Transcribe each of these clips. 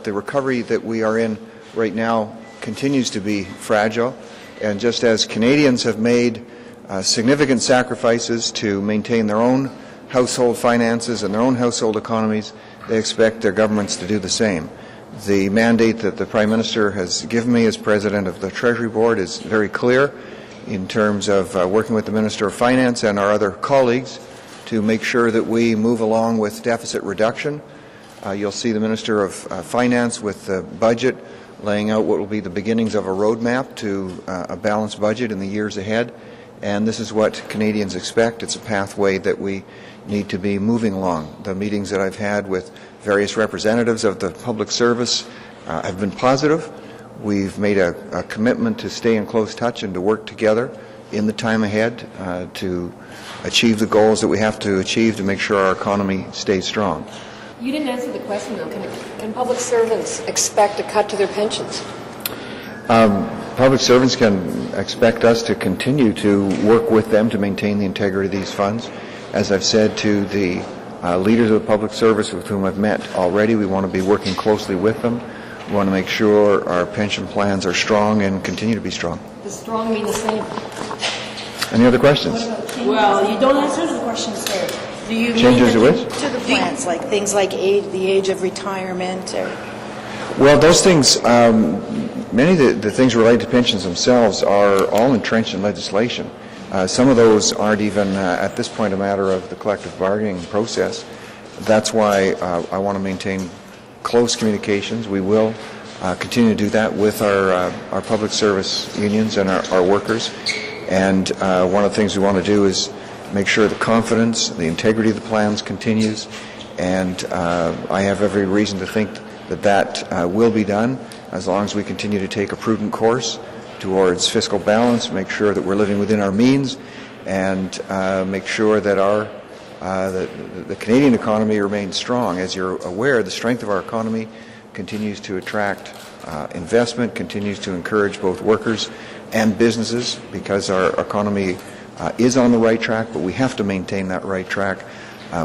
The recovery that we are in right now continues to be fragile, and just as Canadians have made significant sacrifices to maintain their own household finances and their own household economies, they expect their governments to do the same. The mandate that the Prime Minister has given me as President of the Treasury Board is very clear in terms of working with the Minister of Finance and our other colleagues to make sure that we move along with deficit reduction. You'll see the Minister of Finance with the budget laying out what will be the beginnings of a roadmap to a balanced budget in the years ahead. And this is what Canadians expect. It's a pathway that we need to be moving along. The meetings that I've had with various representatives of the public service have been positive. We've made a commitment to stay in close touch and to work together in the time ahead to achieve the goals that we have to achieve to make sure our economy stays strong. You didn't answer the question, though. Can public servants expect a cut to their pensions? Public servants can expect us to continue to work with them to maintain the integrity of these funds. As I've said to the leaders of the public service with whom I've met already, we want to be working closely with them. We want to make sure our pension plans are strong and continue to be strong. Does strong mean the same? Any other questions? Well, you don't answer the question, sir. Do you changes mean to which? To the plans, like things like the age of retirement? Well, those things, many of the things related to pensions themselves are all entrenched in legislation. Some of those aren't even, at this point, a matter of the collective bargaining process. That's why I want to maintain close communications. We will continue to do that with our public service unions and our workers. And one of the things we want to do is make sure the confidence, the integrity of the plans continues. And I have every reason to think that will be done as long as we continue to take a prudent course towards fiscal balance, make sure that we're living within our means, and make sure that the Canadian economy remains strong. As you're aware, the strength of our economy continues to attract investment, continues to encourage both workers and businesses because our economy is on the right track, but we have to maintain that right track.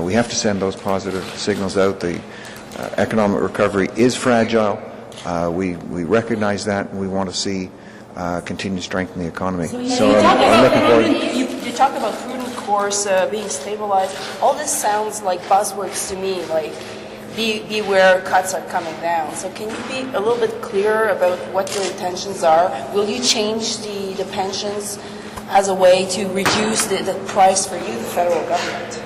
We have to send those positive signals out. The economic recovery is fragile. We recognize that, and we want to see continued strength in the economy. So I'm looking forward. You talk about prudent course being stabilized. All this sounds like buzzwords to me, like beware cuts are coming down. So can you be a little bit clearer about what your intentions are? Will you change the pensions as a way to reduce the price for you, the federal government?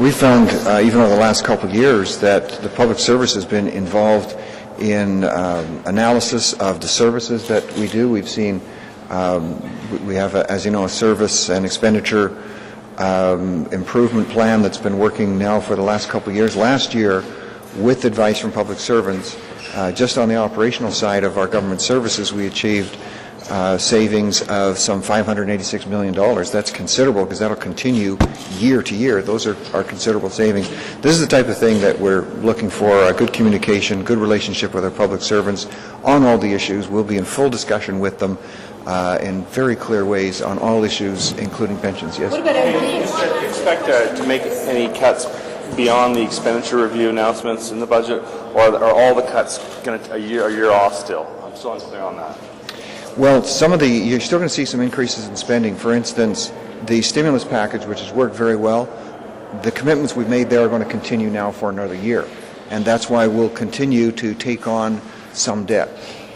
We found, even over the last couple of years, that the public service has been involved in analysis of the services that we do. We've seen, we have, as you know, a service and expenditure improvement plan that's been working now for the last couple of years. Last year, with advice from public servants, just on the operational side of our government services, we achieved savings of some $586 million. That's considerable because that'll continue year to year. Those are considerable savings. This is the type of thing that we're looking for, a good communication, good relationship with our public servants on all the issues. We'll be in full discussion with them in very clear ways on all issues, including pensions. Yes? What about MPs? Do you expect to make any cuts beyond the expenditure review announcements in the budget, or are all the cuts going to a year off still? I'm still unclear on that. Well, you're still going to see some increases in spending. For instance, the stimulus package, which has worked very well, the commitments we've made there are going to continue now for another year. And that's why we'll continue to take on some debt.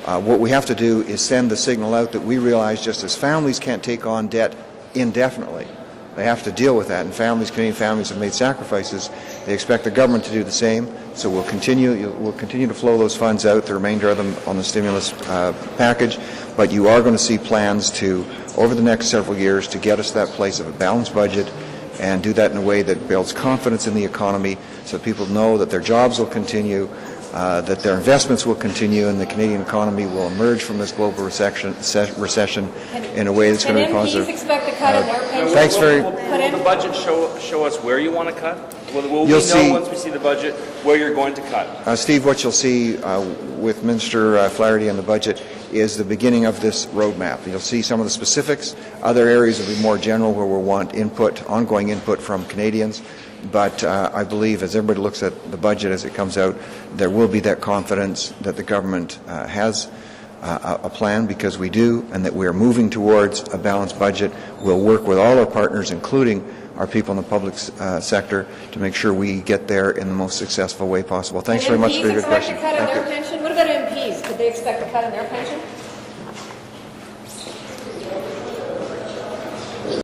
What we have to do is send the signal out that we realize just as families can't take on debt indefinitely, they have to deal with that. And Canadian families have made sacrifices. They expect the government to do the same. So we'll continue to flow those funds out, the remainder of them on the stimulus package. But you are going to see plans to, over the next several years, to get us to that place of a balanced budget and do that in a way that builds confidence in the economy so people know that their jobs will continue, that their investments will continue, and the Canadian economy will emerge from this global recession in a way that's going to be positive. Can MPs expect a cut in their pensions? Thanks very Will the budget show us where you want to cut? Will we You'll know see, once we see the budget where you're going to cut? Steve, what you'll see with Minister Flaherty on the budget is the beginning of this roadmap. You'll see some of the specifics. Other areas will be more general where we'll want input, ongoing input from Canadians. But I believe as everybody looks at the budget as it comes out, there will be that confidence that the government has a plan, because we do, and that we are moving towards a balanced budget. We'll work with all our partners, including our people in the public sector, to make sure we get there in the most successful way possible. Thanks very much for your question. MPs expect a cut in Thank their you. pension? What about MPs? Could they expect a cut in their pension?